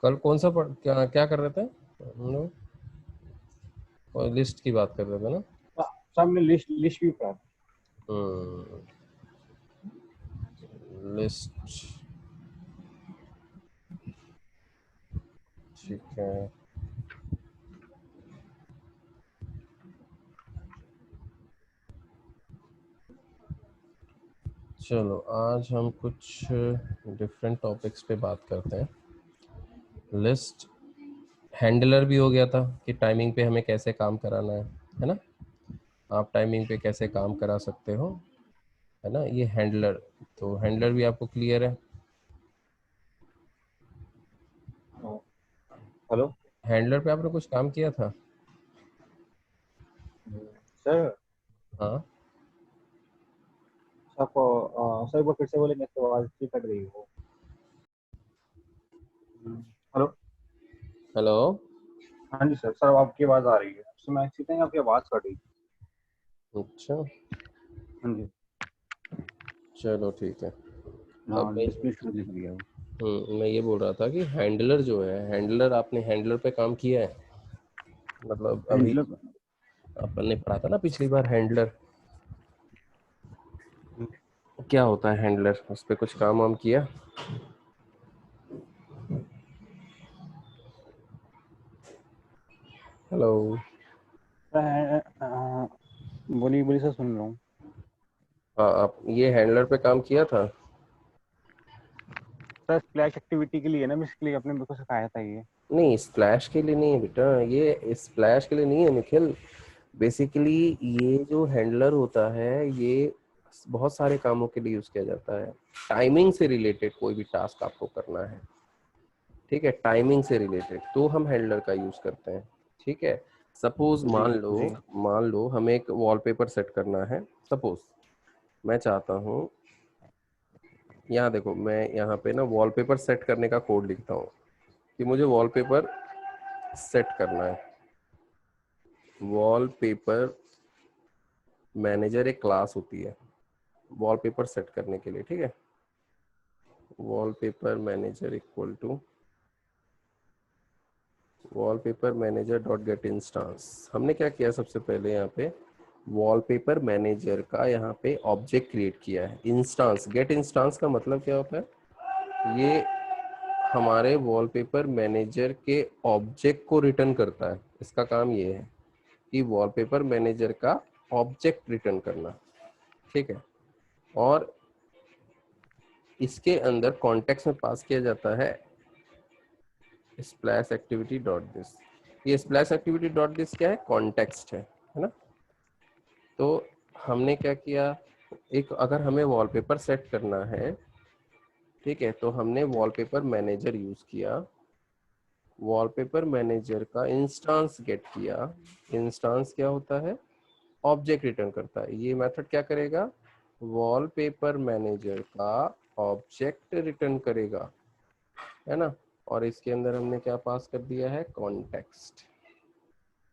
कल कौन सा क्या क्या कर रहे थे हम लोग? और लिस्ट की बात कर रहे थे ना? सामने लिस्ट भी पढ़ा। लिस्ट, ठीक है। चलो आज हम कुछ डिफरेंट टॉपिक्स पे बात करते हैं। लिस्ट हैंडलर भी हो गया था कि टाइमिंग पे हमें कैसे काम कराना है ना? आप टाइमिंग पे कैसे काम करा सकते हो, है ना? ये हैंडलर, तो हैंडलर भी आपको क्लियर है? हेलो हैंडलर पे आपने कुछ काम किया था? सर, हाँ, आपको सर एक बार फिर से बोलेंगे तो आवाज की कट गई हो। हेलो। हेलो। हाँ जी सर, सर आपकी आवाज आ रही है, तो मैं सीखते हैं आपकी आवाज कट गई। अच्छा, हाँ जी। चलो ठीक है। अब हाँ, डिस्प्ले दिख रही है। मैं ये बोल रहा था कि हैंडलर जो है, हैंडलर, आपने हैंडलर पे काम किया है? मतलब अभी हैंडलर। अपन ने पढ़ा था ना पिछली बार हैंडलर, क्या होता है हैंडलर, उस पे कुछ काम वाम किया? हेलो। बोलिए बोलिए सर, सुन रहा हूँ। हाँ, आप ये हैंडलर पे काम किया था? सर स्प्लैश एक्टिविटी के लिए ना, बेसिकली आपने मेरे को सिखाया था ये। नहीं, स्प्लैश के लिए नहीं है बेटा, ये स्प्लैश के लिए नहीं है निखिल। बेसिकली ये जो हैंडलर होता है, ये बहुत सारे कामों के लिए यूज किया जाता है। टाइमिंग से रिलेटेड कोई भी टास्क आपको करना है, ठीक है, टाइमिंग से रिलेटेड, तो हम हैंडलर का यूज करते हैं। ठीक है, सपोज जी जी। मान लो हमें एक वॉलपेपर सेट करना है। सपोज मैं चाहता हूँ, यहाँ देखो, मैं यहाँ पे ना वॉलपेपर सेट करने का कोड लिखता हूँ कि मुझे वॉलपेपर सेट करना है। वॉलपेपर मैनेजर एक क्लास होती है वॉलपेपर सेट करने के लिए, ठीक है। Wallpaper manager equal to wallpaper manager dot get instance. हमने क्या किया, सबसे पहले यहाँ पे वॉलपेपर मैनेजर का यहाँ पे ऑब्जेक्ट क्रिएट किया है, इंस्टांस। गेट इंस्टांस का मतलब क्या होता है, ये हमारे वॉलपेपर मैनेजर के ऑब्जेक्ट को रिटर्न करता है। इसका काम ये है कि वॉलपेपर मैनेजर का ऑब्जेक्ट रिटर्न करना, ठीक है। और इसके अंदर कॉन्टेक्स्ट में पास किया जाता है स्प्लैश एक्टिविटी डॉट दिस। ये स्प्लैश एक्टिविटी डॉट दिस क्या है, कॉन्टेक्स्ट है ना? तो हमने क्या किया, एक अगर हमें वॉलपेपर सेट करना है, ठीक है, तो हमने वॉलपेपर मैनेजर यूज किया, वॉलपेपर मैनेजर का इंस्टांस गेट किया। इंस्टांस क्या होता है, ऑब्जेक्ट रिटर्न करता है। ये मेथड क्या करेगा, वॉलपेपर मैनेजर का ऑब्जेक्ट रिटर्न करेगा, है ना? और इसके अंदर हमने क्या पास कर दिया है, कॉन्टेक्स्ट,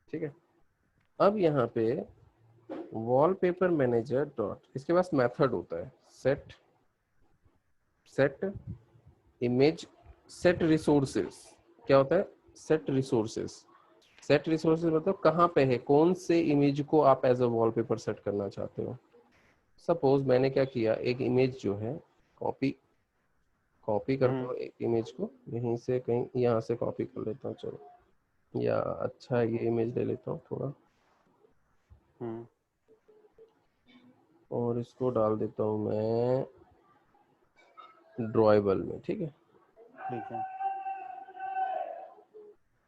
ठीक है। अब यहाँ पे वॉलपेपर मैनेजर डॉट, इसके पास मेथड होता है set, set image, set resources. क्या होता है, सेट रिसोर्सेज। सेट रिसोर्सेज मतलब कहाँ पे है, कौन से इमेज को आप एज अ वॉलपेपर सेट करना चाहते हो। सपोज मैंने क्या किया, एक इमेज जो है कॉपी कॉपी करता हूँ, एक इमेज को यहीं से कहीं यहाँ से कॉपी कर लेता हूँ, चलो, या अच्छा ये इमेज ले लेता हूँ थोड़ा, और इसको डाल देता हूँ मैं ड्रॉएबल में, ठीक है। ठीक है।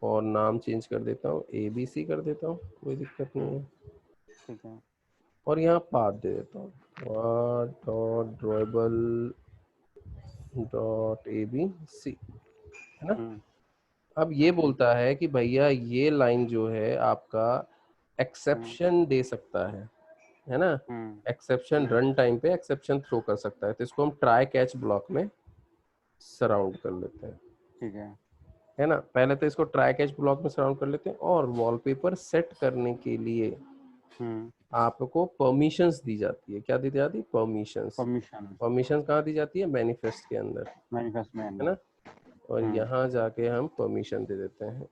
और नाम चेंज कर देता हूँ, ABC कर देता हूँ, कोई दिक्कत नहीं है। ठीक है। और यहाँ पाथ दे देता हूँ डॉट ड्रॉएबल डॉट ABC, है ना? अब ये बोलता है कि भैया ये लाइन जो है आपका एक्सेप्शन दे सकता है ना, एक्सेप्शन रन टाइम पे एक्सेप्शन थ्रो कर सकता है, तो इसको हम ट्राई कैच ब्लॉक में सराउंड कर लेते हैं। ठीक है ना, पहले तो इसको ट्राई कैच ब्लॉक में सराउंड कर लेते हैं, और वॉलपेपर सेट करने के लिए आपको परमिशंस दी जाती है। क्या दी जाती है? परमिशंस। परमिशंस कहाँ दी जाती है? मैनिफेस्ट के अंदर, मैनिफेस्ट में है ना। और यहाँ जाके हम परमिशन दे देते हैं,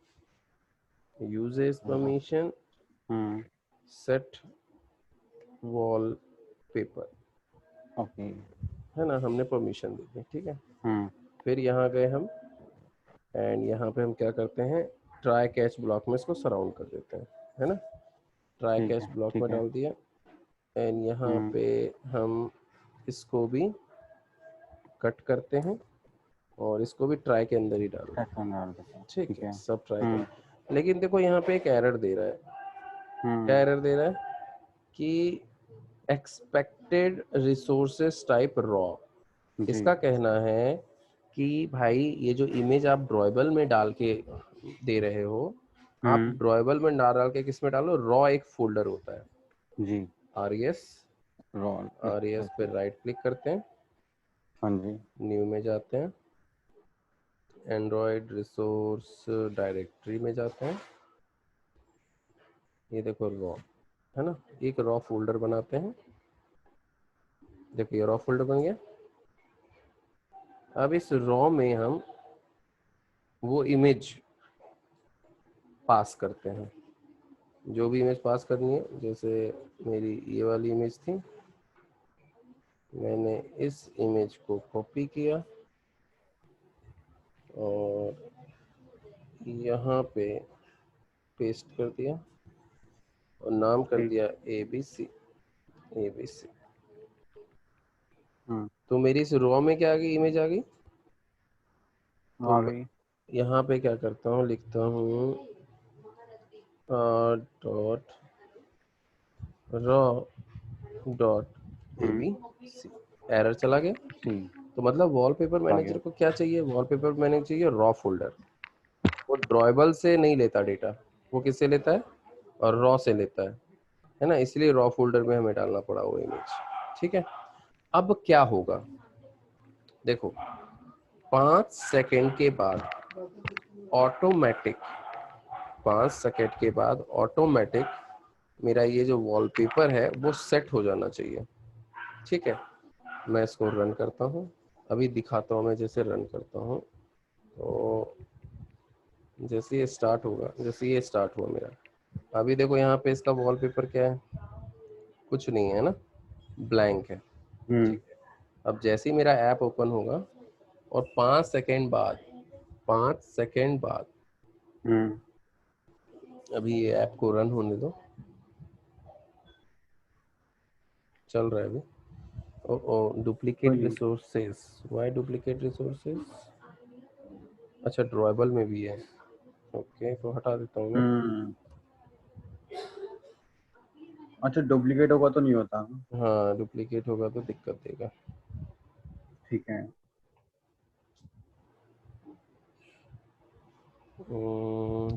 uses permission set wallpaper, okay, है ना, हमने परमिशन दे दी, ठीक है। फिर यहाँ गए हम, एंड यहाँ पे हम क्या करते हैं, ट्राई कैच ब्लॉक में इसको सराउंड कर देते हैं, है ना। ट्राई कैच ब्लॉक में डाल दिया, एंड यहाँ पे हम इसको भी कट करते हैं और इसको भी ट्राई के अंदर ही डाल देते हैं, ठीक है, सब ट्राई कर। लेकिन देखो यहाँ पे एक एरर दे रहा है। क्या एरर दे रहा है? कि एक्सपेक्टेड रिसोर्सेस टाइप रॉ। इसका कहना है कि भाई ये जो इमेज आप ड्रॉएबल में डाल के दे रहे हो, आप ड्रॉएबल में डाल के किस में डालो? रॉ एक फोल्डर होता है जी, RES, RES पे राइट क्लिक करते हैं, हाँ जी, न्यू में जाते हैं, एंड्रॉयड रिसोर्स डायरेक्टरी में जाते हैं, ये देखो रॉ, है ना, एक रॉ फोल्डर बनाते हैं। देखो ये रॉ फोल्डर बन गया। अब इस रॉ में हम वो इमेज पास करते हैं, जो भी इमेज पास करनी है। जैसे मेरी ये वाली इमेज थी, मैंने इस इमेज को कॉपी किया और यहाँ पे पेस्ट कर दिया और नाम कर दिया ABC। तो मेरी इस रॉ में क्या आ गई? इमेज आ गई। तो यहाँ पे क्या करता हूँ, लिखता हूँ dot raw dot ABC, error चला गया। तो मतलब वॉलपेपर मैनेजर को क्या चाहिए? वॉलपेपर मैनेजर चाहिए रॉ फोल्डर। वो ड्रॉएबल से नहीं लेता डेटा, वो किससे लेता है? और रॉ से लेता है ना, इसलिए रॉ फोल्डर में हमें डालना पड़ा वो इमेज, ठीक है। अब क्या होगा, देखो 5 सेकंड के बाद ऑटोमेटिक, 5 सेकंड के बाद ऑटोमेटिक मेरा ये जो वॉलपेपर है वो सेट हो जाना चाहिए, ठीक है। मैं इसको रन करता हूँ, अभी दिखाता हूँ मैं जैसे रन करता हूँ। तो जैसे ये स्टार्ट होगा, जैसे ये स्टार्ट हुआ मेरा, अभी देखो यहाँ पे इसका वॉलपेपर क्या है? कुछ नहीं है ना, ब्लैंक है, ठीक है। अब जैसे ही मेरा ऐप ओपन होगा और 5 सेकंड बाद, 5 सेकंड बाद, अभी ये ऐप को रन होने दो, चल रहा है अभी। Oh duplicate resources, why duplicate resources? अच्छा ड्रॉएबल में भी है, ओके, तो हटा देता हूँ मैं। अच्छा, डुप्लीकेट होगा तो नहीं होता? हाँ डुप्लीकेट होगा तो दिक्कत देगा, ठीक है।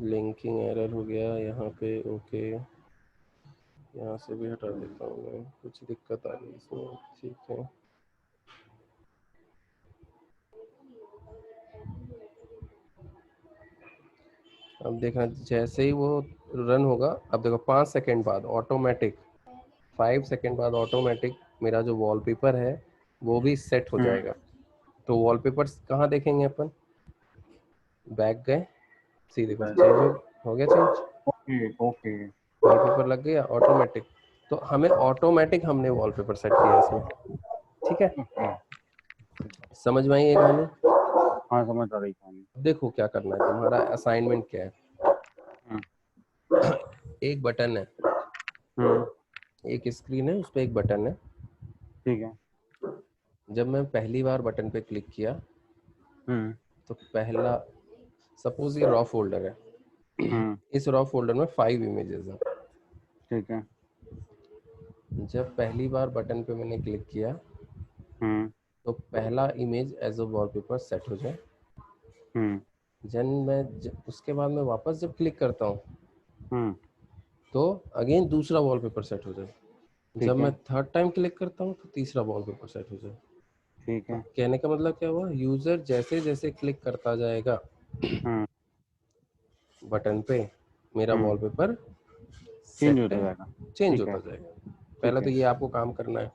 लिंकिंग एरर हो गया यहाँ पे, ओके, यहाँ से भी हटा देता हूँ मैं, कुछ दिक्कत आ रही है इसमें, ठीक है। अब देखना जैसे ही वो रन होगा, अब देखो 5 सेकंड बाद ऑटोमेटिक, 5 सेकंड बाद ऑटोमेटिक मेरा जो वॉलपेपर है वो भी सेट हो जाएगा। तो वॉलपेपर कहाँ देखेंगे अपन? बैक गए, सीधे को चेंज हो गया, चेंज, ओके, वॉलपेपर लग गया ऑटोमेटिक। तो हमें ऑटोमेटिक हमने वॉलपेपर सेट किया इसमें, ठीक है। समझ में आई ये कहानी? हाँ समझ आ रही कहानी। देखो क्या करना है तुम्हारा असाइनमेंट क्या है, एक बटन है, एक स्क्रीन है, उस पर एक बटन है, ठीक है। जब मैं पहली बार बटन पे क्लिक किया तो पहला, सपोज ये रॉ फोल्डर है, इस रॉ फोल्डर में 5 इमेजेस हैं, ठीक है। जब पहली बार बटन पे मैंने क्लिक किया तो पहला image as a wallpaper set हो जाए, उसके बाद मैं वापस जब क्लिक करता हूँ तो अगेन दूसरा वॉलपेपर सेट हो जाए। जब मैं थर्ड टाइम क्लिक करता हूँ तो तीसरा वॉलपेपर सेट हो जाए। ठीक तो है। कहने का मतलब क्या हुआ, यूजर जैसे जैसे क्लिक करता जाएगा बटन पे मेरा वॉलपेपर चेंज सेट होता जाएगा। चेंज ठीक होता है। जाएगा। ठीक पहले तो है। ये आपको काम करना है।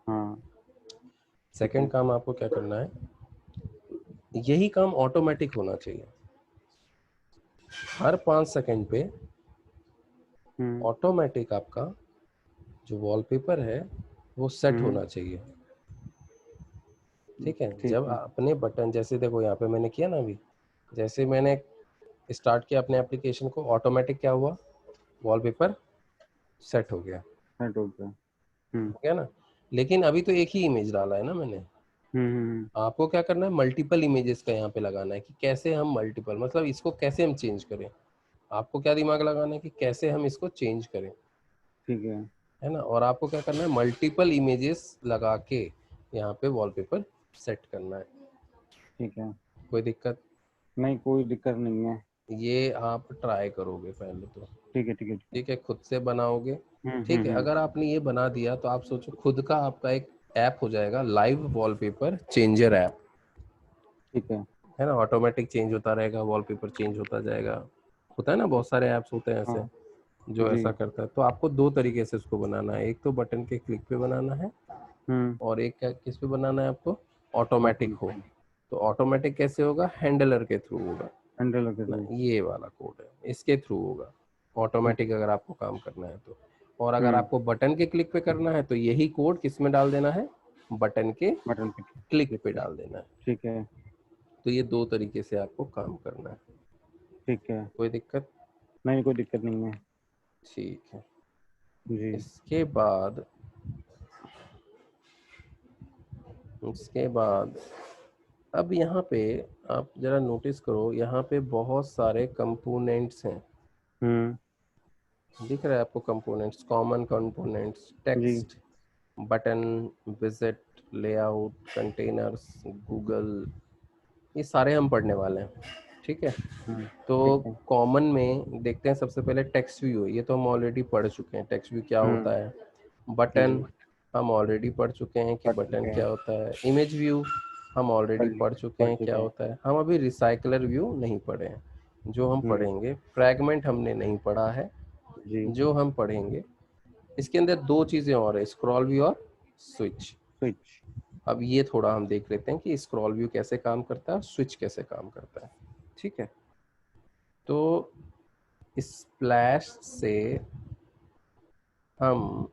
हाँ। ठीक सेकंड है। काम आपको क्या करना है, यही काम ऑटोमेटिक होना चाहिए। हर 5 सेकंड पे ऑटोमेटिक आपका जो वॉलपेपर है वो सेट होना चाहिए। ठीक है, ठीक जब है। अपने बटन, जैसे देखो यहाँ पे मैंने किया ना अभी, जैसे मैंने स्टार्ट किया अपने एप्लीकेशन को, ऑटोमेटिक क्या हुआ, वॉलपेपर सेट हो गया। सेट हो गया। हो गया ना। लेकिन अभी तो एक ही इमेज डाला है ना मैंने। आपको क्या करना है, मल्टीपल इमेजेस का यहाँ पे लगाना है कि कैसे हम मल्टीपल, मतलब इसको कैसे हम चेंज करें। आपको क्या दिमाग लगाना है कि कैसे हम इसको चेंज करें, ठीक है। है ना। और आपको क्या करना है, मल्टीपल इमेजेस लगा के यहाँ पे वॉलपेपर सेट करना है। ठीक है। कोई दिक्कत? नहीं, कोई दिक्कत नहीं है। ये आप ट्राई करोगे पहले तो, ठीक है। ठीक है। ठीक है। ठीक है, खुद से बनाओगे। ठीक है, अगर आपने ये बना दिया तो आप सोचो खुद का आपका एक ऐप हो जाएगा, लाइव वॉलपेपर चेंजर ऐप, ठीक है। है ना। ऑटोमेटिक चेंज होता रहेगा, वॉलपेपर चेंज होता जाएगा। होता है ना, बहुत सारे ऐप्स होते हैं ऐसे हाँ जो जी। ऐसा करता है। तो आपको दो तरीके से इसको बनाना है, एक तो बटन के क्लिक पे बनाना है, और एक क्या, किस पे बनाना है आपको, ऑटोमेटिक हो। ऑटोमेटिक। तो ऑटोमेटिक कैसे होगा, हैंडलर के थ्रू होगा हैंडल के ना, थ्रू। ये वाला कोड है, इसके थ्रू होगा ठीक ऑटोमेटिक है। अगर आपको काम करना है तो। और अगर आपको बटन के क्लिक पे करना है तो यही कोड किस में डाल देना है, बटन के बटन पे क्लिक क्लिक पे पे। डाल देना है। ठीक है। तो ये दो तरीके से आपको काम करना है। ठीक है। कोई दिक्कत? नहीं, कोई दिक्कत नहीं है। ठीक है। जी। इसके बाद उसके बाद अब यहाँ पे आप जरा नोटिस करो, यहाँ पे बहुत सारे कंपोनेंट्स हैं। दिख रहा है आपको कंपोनेंट्स, कॉमन कंपोनेंट्स, जी। टेक्स्ट, बटन, विजिट, लेआउट, कंटेनर्स, गूगल, ये सारे हम पढ़ने वाले हैं। ठीक है, तो ठीक है। कॉमन में देखते हैं सबसे पहले टेक्स्ट व्यू। ये तो हम ऑलरेडी पढ़ चुके हैं, टेक्स्ट व्यू क्या होता है। जी। बटन हम ऑलरेडी पढ़ चुके हैं कि पढ़ बटन चुके हैं। क्या होता है। इमेज व्यू हम ऑलरेडी पढ़ चुके पढ़ हैं क्या चुके हैं। होता है। हम अभी रिसाइकलर व्यू नहीं पढ़े हैं। जो हम हम्म। पढ़ेंगे, फ्रैगमेंट हमने नहीं पढ़ा है। जी। जो हम पढ़ेंगे इसके अंदर दो चीजें और है, स्क्रॉल व्यू और स्विच। स्विच। अब ये थोड़ा हम देख लेते हैं कि स्क्रॉल व्यू कैसे काम करता है, स्विच कैसे काम करता है। ठीक है, तो स्प्लैश से हम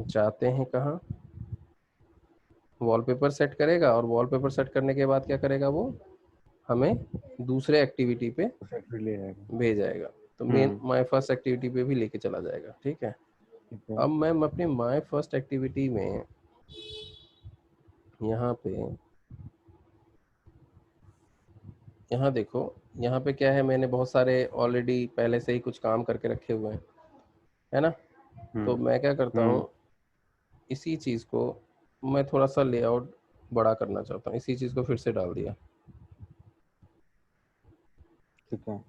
जाते हैं कहाँ, वॉलपेपर सेट करेगा, और वॉलपेपर सेट करने के बाद क्या करेगा वो, हमें दूसरे एक्टिविटी पे फिर ले जाएगा। भेजाएगा। तो मेन माय फर्स्ट एक्टिविटी पे भी लेके चला जाएगा। ठीक है, ठीक है। अब मैं अपने माय फर्स्ट एक्टिविटी में यहाँ पे, यहाँ देखो, यहाँ पे क्या है, मैंने बहुत सारे ऑलरेडी पहले से ही कुछ काम करके रखे हुए हैं, है ना। तो मैं क्या करता हूँ, इसी चीज़ को मैं थोड़ा सा लेआउट बड़ा करना चाहता हूँ, इसी चीज़ को फिर से डाल दिया। ठीक है।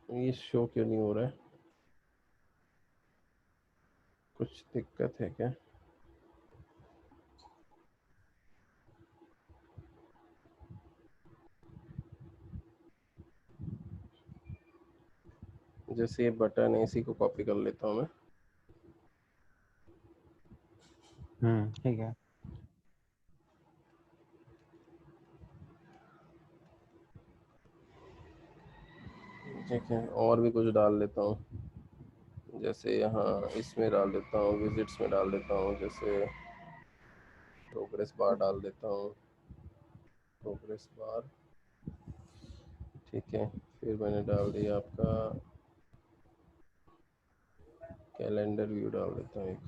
ये शो क्यों नहीं हो रहा है, कुछ दिक्कत है क्या? जैसे ये बटन है, इसी को कॉपी कर लेता हूँ मैं। ठीक है। ठीक है, और भी कुछ डाल लेता हूँ। जैसे यहाँ इसमें डाल देता हूँ, विजिट्स में डाल देता हूँ, जैसे प्रोग्रेस बार डाल देता हूँ, प्रोग्रेस बार। ठीक है, फिर मैंने डाल दिया आपका कैलेंडर व्यू, डाल देता हूँ, एक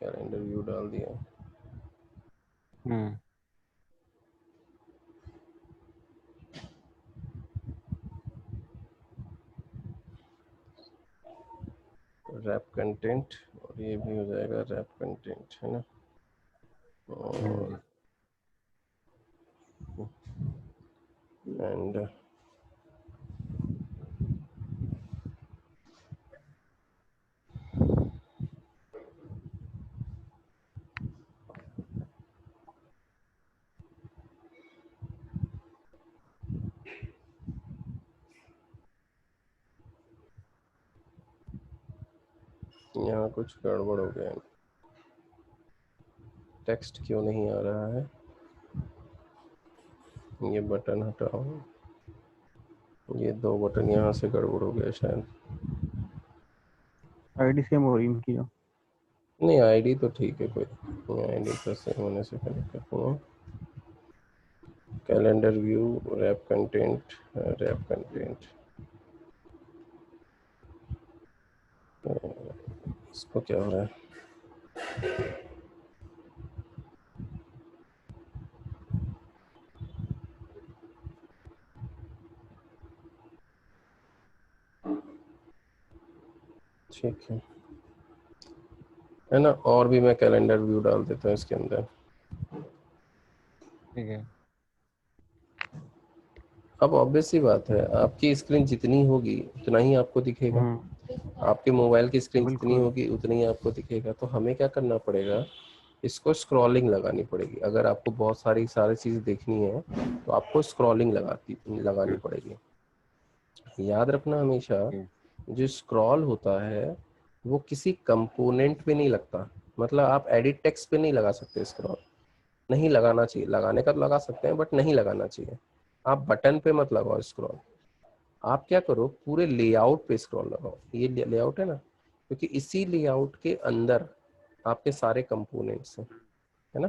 कैलेंडर व्यू डाल दिया। हम्म। रैप कंटेंट, और ये भी हो जाएगा रैप कंटेंट, है ना। और एंड यहाँ कुछ गड़बड़ हो गया, टेक्स्ट क्यों नहीं आ रहा है, ये बटन हटाओ, ये 2 बटन यहाँ से गड़बड़ हो गया शायद। आईडी सेम हो रही इनकी जो। नहीं आईडी तो ठीक है, कोई आईडी तो सेम होने से कनेक्ट करूँगा। Calendar view, wrap content, wrap content, इसको क्या हो रहा है, ठीक है ना। और भी मैं कैलेंडर व्यू डाल देता हूँ इसके अंदर। ठीक है। अब ऑब्वियस सी बात है, आपकी स्क्रीन जितनी होगी उतना ही आपको दिखेगा, आपके मोबाइल की स्क्रीन जितनी बिल्कुल। होगी उतनी ही आपको दिखेगा। तो हमें क्या करना पड़ेगा, इसको स्क्रॉलिंग लगानी पड़ेगी। अगर आपको बहुत सारी चीज़ देखनी है तो आपको स्क्रॉलिंग लगानी पड़ेगी। याद रखना हमेशा, जो स्क्रॉल होता है वो किसी कंपोनेंट पे नहीं लगता। मतलब आप एडिट टेक्स्ट पे नहीं लगा सकते स्क्रॉल, नहीं लगाना चाहिए। लगाने का तो लगा सकते हैं बट नहीं लगाना चाहिए। आप बटन पे मत लगाओ स्क्रॉल, आप क्या करो पूरे लेआउट पे स्क्रॉल लगाओ। ये लेआउट है ना, क्योंकि इसी लेआउट के अंदर आपके सारे कंपोनेंट्स हैं, है ना।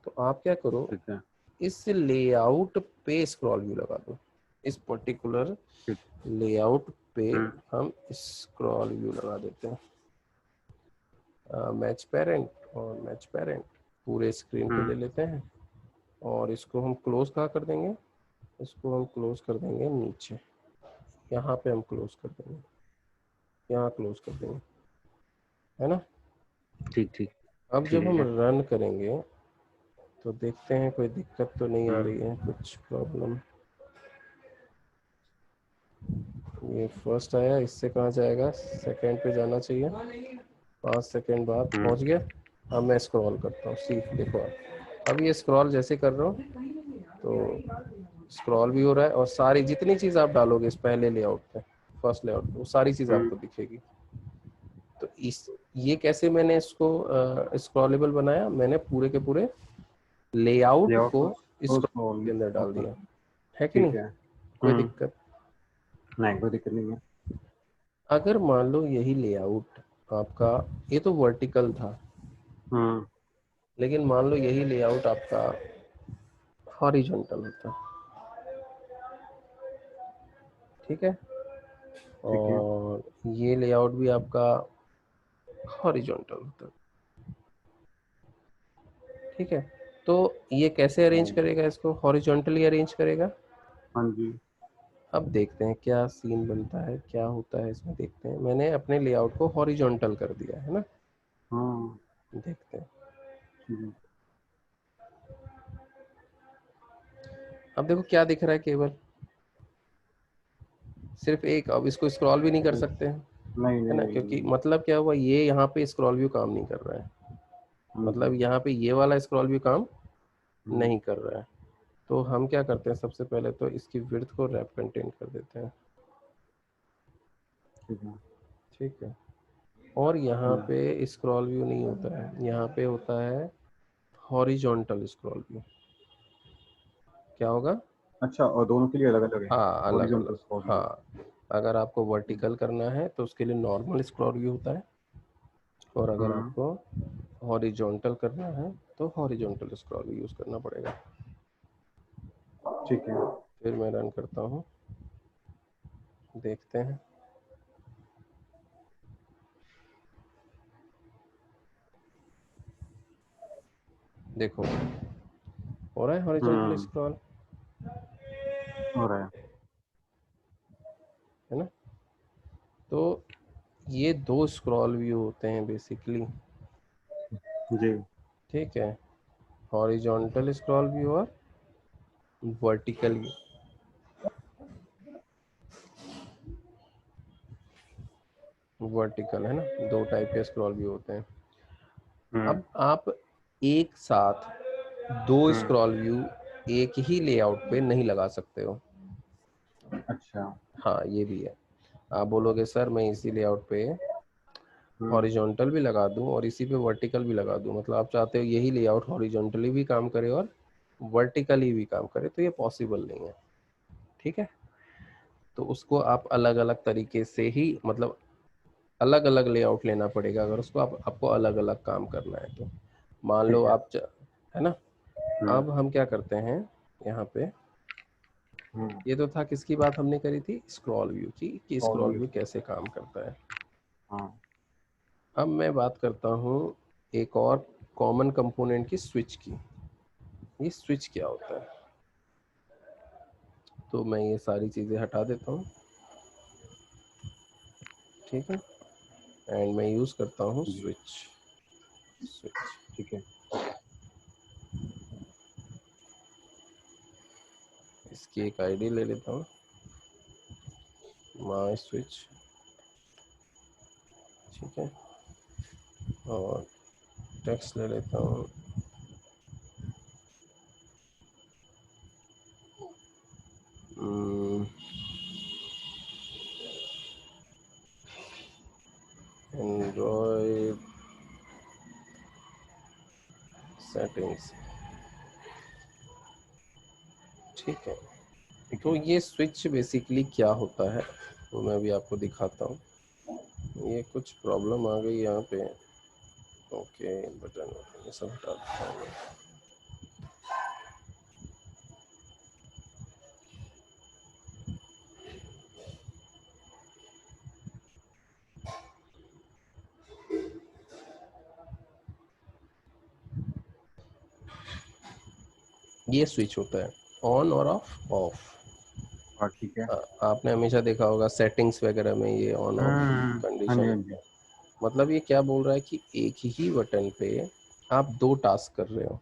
तो आप क्या करो, ठीक है। इस लेआउट पे स्क्रॉल व्यू लगा दो। इस पर्टिकुलर ठीक। लेआउट पे हम स्क्रॉल व्यू लगा देते हैं। मैच पेरेंट और मैच पेरेंट पूरे स्क्रीन पे ले लेते हैं, और इसको हम क्लोज कहाँ कर देंगे, इसको हम क्लोज कर देंगे नीचे, यहाँ पे हम क्लोज कर देंगे, यहाँ क्लोज कर देंगे, है ना। ठीक ठीक। अब जब ठीक हम है। रन करेंगे तो देखते हैं कोई दिक्कत तो नहीं आ रही है, कुछ प्रॉब्लम। ये फर्स्ट आया, इससे कहाँ जाएगा, सेकंड पे जाना चाहिए। 5 सेकंड बाद पहुंच गया। अब मैं स्क्रॉल करता हूँ, सी देखो आप। अब ये स्क्रॉल जैसे कर रहा हूँ तो स्क्रॉल भी हो रहा है, और सारी जितनी चीज़ आप डालोगे इस पहले लेआउट पे, फर्स्ट लेआउट पे, वो सारी चीज़ आपको दिखेगी। तो इस ये कैसे मैंने इसको स्क्रॉलेबल बनाया, मैंने पूरे के पूरे लेआउट लेआउट को को स्क्रॉल के अंदर डाल दिया, है कि ठीक नहीं। है। कोई दिक्कत, नहीं कोई दिक्कत नहीं है। अगर मान लो यही लेआउट आपका, ये तो वर्टिकल था, लेकिन मान लो यही लेआउट आपका हॉरिजॉन्टल होता, ठीक है, ठीक है। और ये लेआउट भी आपका हॉरिजॉन्टल होता, ठीक है। तो ये कैसे अरेंज करेगा, इसको हॉरिजॉन्टली अरेंज करेगा। हाँ जी। अब देखते हैं क्या सीन बनता है, क्या होता है इसमें, देखते हैं। मैंने अपने लेआउट को हॉरिजॉन्टल कर दिया है ना, हाँ। देखते हैं। हम्म, अब देखो क्या दिख रहा है, केवल सिर्फ एक। अब इसको स्क्रॉल भी नहीं कर सकते हैं, नहीं है नहीं ना, नहीं क्योंकि नहीं। मतलब क्या हुआ, ये यहाँ पे स्क्रॉल व्यू काम नहीं कर रहा है। हाँ जी। मतलब यहाँ पे ये वाला स्क्रॉल व्यू काम हम्म, नहीं कर रहा है। तो हम क्या करते हैं, सबसे पहले तो इसकी विड्थ को रैप कंटेंट कर देते हैं, ठीक है। ठीक है। और यहाँ पे स्क्रॉल व्यू नहीं होता है, यहाँ पे होता है हॉरिजॉन्टल स्क्रॉल व्यू। क्या होगा, अच्छा, और दोनों के लिए अलग अलग है? हाँ अलग हॉरिजॉन्टल अलग, स्क्रॉल व्यू। हाँ। अगर आपको वर्टिकल करना है तो उसके लिए नॉर्मल स्क्रॉल व्यू होता है, और अगर हम्म, आपको हॉरिजॉन्टल करना है तो हॉरिजॉन्टल स्क्रॉल व्यू यूज़ करना पड़ेगा। ठीक है। फिर मैं रन करता हूँ, देखते हैं। देखो हो रहा है हॉरिजॉन्टल हम्म, स्क्रॉल, हो रहा है। है ना। तो ये 2 स्क्रॉल व्यू होते हैं बेसिकली, जी। ठीक है। हॉरिजॉन्टल स्क्रॉल व्यू और वर्टिकल व्यू। वर्टिकल है ना, दो टाइप के स्क्रॉल व्यू होते हैं। अब आप एक साथ दो स्क्रॉल व्यू एक ही लेआउट पे नहीं लगा सकते हो। अच्छा। हाँ ये भी है। आप बोलोगे सर मैं इसी लेआउट पे हॉरिजॉन्टल भी लगा दूं और इसी पे वर्टिकल भी लगा दूं, मतलब आप चाहते हो यही लेआउट हॉरिजॉन्टली भी काम करे और वर्टिकली भी काम करे, तो ये पॉसिबल नहीं है। ठीक है, तो उसको आप अलग अलग तरीके से ही, मतलब अलग अलग लेआउट लेना पड़ेगा अगर उसको आपको अलग अलग काम करना है तो। मान लो ठीक है। आप है ना। अब हम क्या करते हैं यहाँ पे, ये तो था किसकी बात हमने करी थी, स्क्रॉल व्यू की, कि स्क्रॉल व्यू कैसे काम करता है। हाँ। अब मैं बात करता हूँ एक और कॉमन कंपोनेंट की, स्विच की। ये स्विच क्या होता है, तो मैं ये सारी चीज़ें हटा देता हूँ। ठीक है, एंड मैं यूज़ करता हूँ स्विच। स्विच ठीक है। इसकी एक आईडी ले लेता हूँ, माई स्विच। ठीक है, और टेक्स्ट ले लेता हूँ, एंड्रॉयड सेटिंग्स। ठीक है, तो ये स्विच बेसिकली क्या होता है तो मैं अभी आपको दिखाता हूँ। ये कुछ प्रॉब्लम आ गई यहाँ पे। ओके, बटन ये सब हटा देता हूँ मैं। ये स्विच होता है ऑन और ऑफ। ऑफ हाँ ठीक है। आपने हमेशा देखा होगा सेटिंग्स वगैरह में ये ऑन ऑफ हाँ जी, कंडीशन हाँ है। जी। मतलब ये क्या बोल रहा है कि एक ही बटन पे आप दो टास्क कर रहे हो,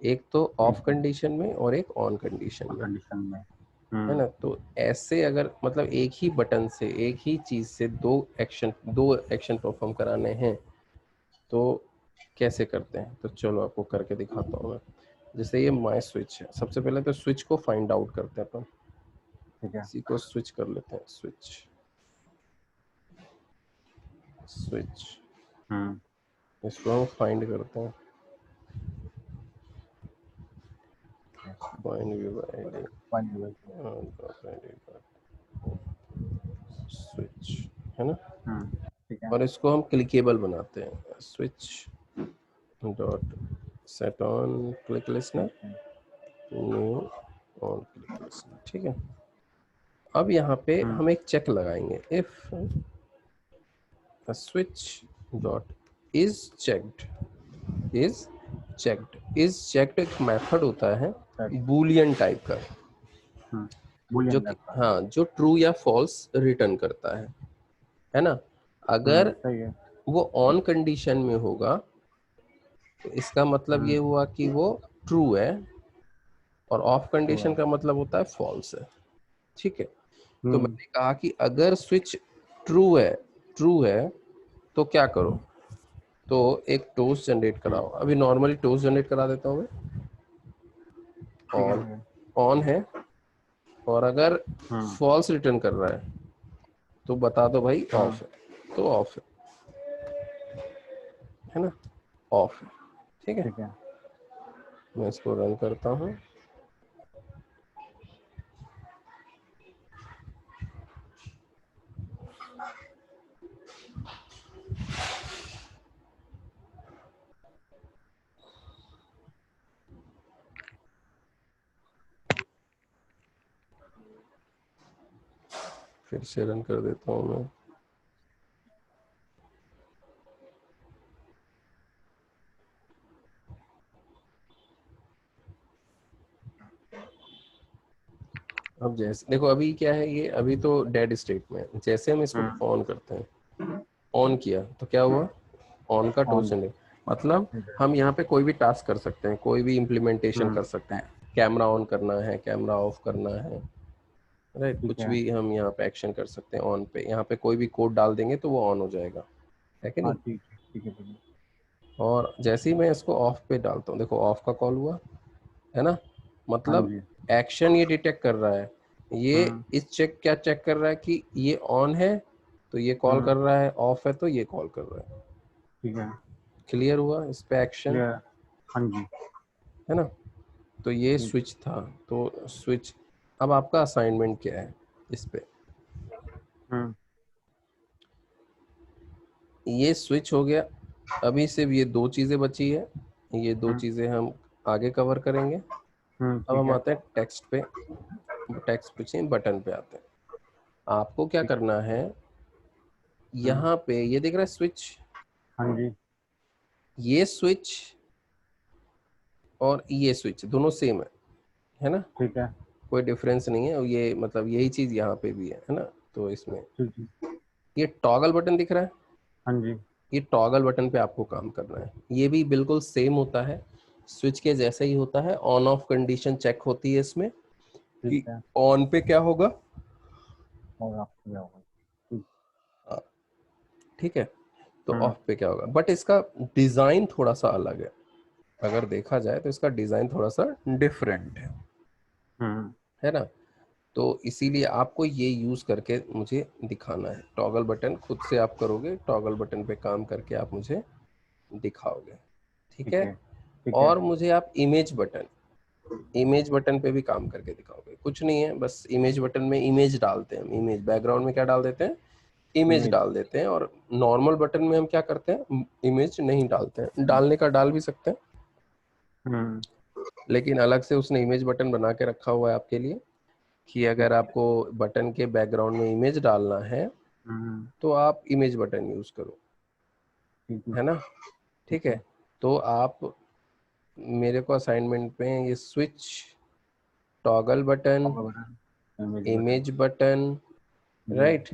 एक तो ऑफ कंडीशन में और एक ऑन कंडीशन में, कंडीशन में। है ना। तो ऐसे अगर मतलब एक ही बटन से एक ही चीज से दो एक्शन परफॉर्म कराने हैं तो कैसे करते हैं, तो चलो आपको करके दिखाता हूँ मैं। जैसे ये माई स्विच है, सबसे पहले तो स्विच को फाइंड आउट करते हैं अपन। ठीक है। इसी को स्विच कर लेते हैं, स्विच। स्विच इसको हम फाइंड करते हैं, फाइंड व्यू आईडी स्विच, है ना। ठीक है। और इसको हम क्लिकेबल बनाते हैं, switch dot set on click listener new on click listener. ठीक है, अब यहाँ पे हम एक चेक लगाएंगे, if switch dot is checked. Is checked एक मेथड होता है बूलियन टाइप का, जो बूलियन कि रहता है। हाँ जो ट्रू या फॉल्स रिटर्न करता है ना। अगर सही है। वो ऑन कंडीशन में होगा तो इसका मतलब ये हुआ कि वो ट्रू है, और ऑफ कंडीशन का मतलब होता है फॉल्स है। ठीक है, तो मैंने कहा कि अगर स्विच ट्रू है तो क्या करो, तो एक टोस्ट जनरेट कराओ। अभी नॉर्मली टोस्ट जनरेट करा देता हूँ मैं, ऑन ऑन है, और अगर फॉल्स रिटर्न कर रहा है तो बता दो भाई ऑफ है, तो ऑफ है ना, ऑफ है। ठीक है, ठीक है। मैं इसको रन करता हूँ। फिर से रन कर देता हूँ मैं। अब जैसे देखो अभी क्या है, ये अभी तो डेड स्टेट में है। जैसे हम इसको ऑन करते हैं, ऑन किया तो क्या हुआ, ऑन का टोस्ट जनरेट। मतलब हम यहाँ पे कोई भी टास्क कर सकते हैं, कोई भी इम्प्लीमेंटेशन कर सकते हैं। कैमरा ऑन करना है, कैमरा ऑफ करना है, राइट, ठीक कुछ है। भी हम यहाँ पे एक्शन कर सकते हैं ऑन पे। यहाँ पे कोई भी कोड डाल देंगे तो वो ऑन हो जाएगा, है कि हाँ नहीं। ठीक है ठीक है ठीक है। और जैसे ही मैं इसको ऑफ पे डालता हूँ, देखो ऑफ का कॉल हुआ, है ना, हाँ मतलब जी। एक्शन ये डिटेक्ट कर रहा है। ये हम्म इस चेक क्या चेक कर रहा है कि ये ऑन है तो ये कॉल कर रहा है, ऑफ है तो ये कॉल कर रहा है। ठीक है। क्लियर हुआ इस पे एक्शन, क्लियर। हाँ जी। है ना। तो ये ठीक। स्विच था, तो स्विच। अब आपका असाइनमेंट क्या है इस पे, हम्म ये स्विच हो गया। अभी सिर्फ ये दो चीजें बची है, ये दो हम्म चीजें हम आगे कवर करेंगे। अब ठीक हम है। आते हैं टेक्स्ट पे, टेक्स्ट पे बटन पे आते हैं। आपको क्या ठीक। करना है, हम्म यहाँ पे ये दिख रहा है स्विच, हाँ जी। ये स्विच और ये स्विच दोनों सेम है ना, ठीक है। कोई डिफरेंस नहीं है। और ये मतलब यही चीज यहाँ पे भी है ना। तो इसमें ठीक है। ये टॉगल बटन दिख रहा है, हाँ जी। ये टॉगल बटन पे आपको काम करना है। ये भी बिल्कुल सेम होता है, स्विच के जैसा ही होता है। ऑन ऑफ कंडीशन चेक होती है इसमें ठीक कि है। ऑन पे क्या होगा, और आपको क्या होगा? ठीक। हाँ, ठीक है, तो हम्म ऑफ पे क्या होगा। बट इसका डिजाइन थोड़ा सा अलग है, अगर देखा जाए तो इसका डिजाइन थोड़ा सा डिफरेंट हम्म है ना। तो इसीलिए आपको ये यूज करके मुझे दिखाना है। टॉगल बटन खुद से आप करोगे, टॉगल बटन पे काम करके आप मुझे दिखाओगे, ठीक ठीक है। है। ठीक है। और मुझे आप इमेज बटन पे भी काम करके दिखाओगे। कुछ नहीं है, बस इमेज बटन में इमेज डालते हैं हम, इमेज बैकग्राउंड में क्या डाल देते हैं, इमेज इमेज। डाल देते हैं। और नॉर्मल बटन में हम क्या करते हैं, इमेज नहीं डालते हैं। डालने का डाल भी सकते हैं, हम्म लेकिन अलग से उसने इमेज बटन बना के रखा हुआ है आपके लिए कि ठीक अगर है। आपको बटन के बैकग्राउंड में इमेज डालना है हम्म तो आप इमेज बटन यूज करो, ठीक है। है ना। ठीक ठीक है, है। तो आप मेरे को असाइनमेंट पे ये switch, toggle button, toggle button. Image button. Image button, जी। Right,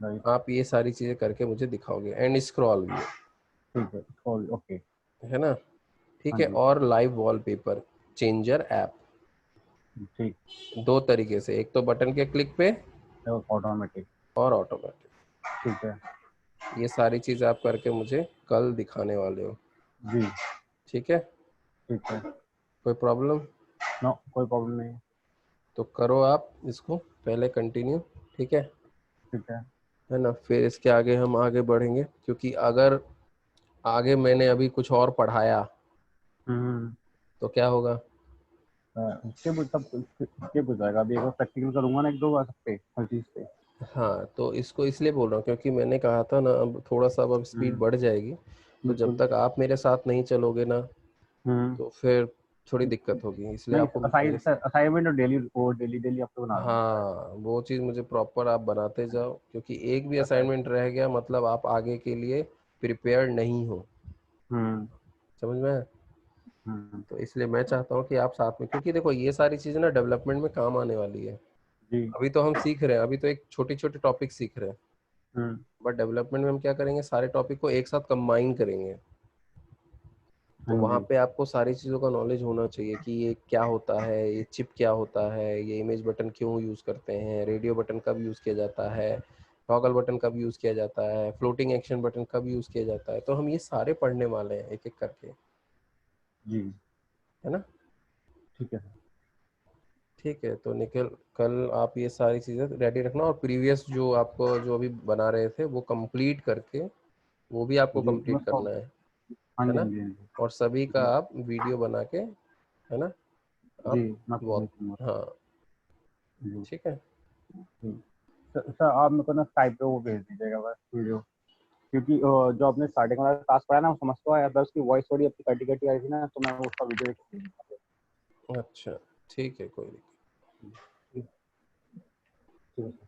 right. आप ये सारी चीजें करके मुझे दिखाओगे। एंड स्क्रॉल भी ठीक है। ओके। है ना, ठीक हाँ है। जी। और लाइव वॉलपेपर चेंजर ऐप, ठीक। दो तरीके से, एक तो बटन के क्लिक पे ऑटोमेटिक। और ऑटोमेटिक। ठीक है। ये सारी चीजें आप करके मुझे कल दिखाने वाले हो, जी। ठीक है। ठीक है। कोई प्रॉब्लम, नो, कोई प्रॉब्लम नहीं। तो करो आप इसको पहले कंटिन्यू, ठीक ठीक है। है ना। फिर इसके आगे हम आगे बढ़ेंगे, क्योंकि अगर आगे मैंने अभी कुछ और पढ़ाया हम्म तो क्या होगा। स्किप हो जाएगा। अभी एक बार प्रैक्टिकल करूंगा ना, एक दो बार सब पे, हर चीज पे। हाँ, तो इसको इसलिए बोल रहा हूँ क्योंकि मैंने कहा था ना, अब थोड़ा सा अब स्पीड हम्म बढ़ जाएगी। तो जब बिल्कुल। तक आप मेरे साथ नहीं चलोगे ना, हम्म तो फिर थोड़ी दिक्कत होगी, इसलिए नहीं, आपको मेरे असाइनमेंट और डेली वो डेली डेली आपको बना दूंगा। हाँ, वो चीज़ मुझे प्रॉपर आप बनाते जाओ, क्योंकि एक भी असाइन। असाइनमेंट रह गया मतलब आप आगे के लिए प्रिपेयर नहीं हो, हम्म समझ में आया? हम्म तो इसलिए मैं चाहता हूँ कि आप साथ में, क्योंकि देखो ये सारी चीज़ें ना डेवलपमेंट में काम आने वाली है। जी। अभी तो हम सीख रहे हैं, अभी तो एक छोटी छोटी टॉपिक सीख रहे हैं, हम्म बट डेवलपमेंट में हम क्या करेंगे, सारे टॉपिक को एक साथ कंबाइन करेंगे। तो हाँ वहाँ जी। पे आपको सारी चीज़ों का नॉलेज होना चाहिए कि ये क्या होता है, ये चिप क्या होता है, ये इमेज बटन क्यों यूज़ करते हैं, रेडियो बटन कब यूज़ किया जाता है, टॉगल बटन कब यूज़ किया जाता है, फ्लोटिंग एक्शन बटन कब यूज़ किया जाता है। तो हम ये सारे पढ़ने वाले हैं एक एक करके, जी। है ना। ठीक है। ठीक है, तो निखिल कल आप ये सारी चीज़ें रेडी रखना, और प्रीवियस जो आपको जो अभी बना रहे थे वो कंप्लीट करके, वो भी आपको जी कंप्लीट करना हाँ है जी ना। हाँ जी हाँ जी। और सभी का जी। आप वीडियो बना के, है ना, जी, आप मैं आपको बहुत, भेजूंगा। हाँ, जी। ठीक है। जी। सर आप मेरे को ना स्काइप पे वो भेज दीजिएगा बस वीडियो। क्योंकि जो आपने स्टार्टिंग वाला टास्क पढ़ा ना, वो समझ तो आया, बस उसकी वॉइस थोड़ी अपनी कटी कटी आई थी ना, तो मैं उसका वीडियो देख। अच्छा, ठीक है, कोई नहीं। ठीक है।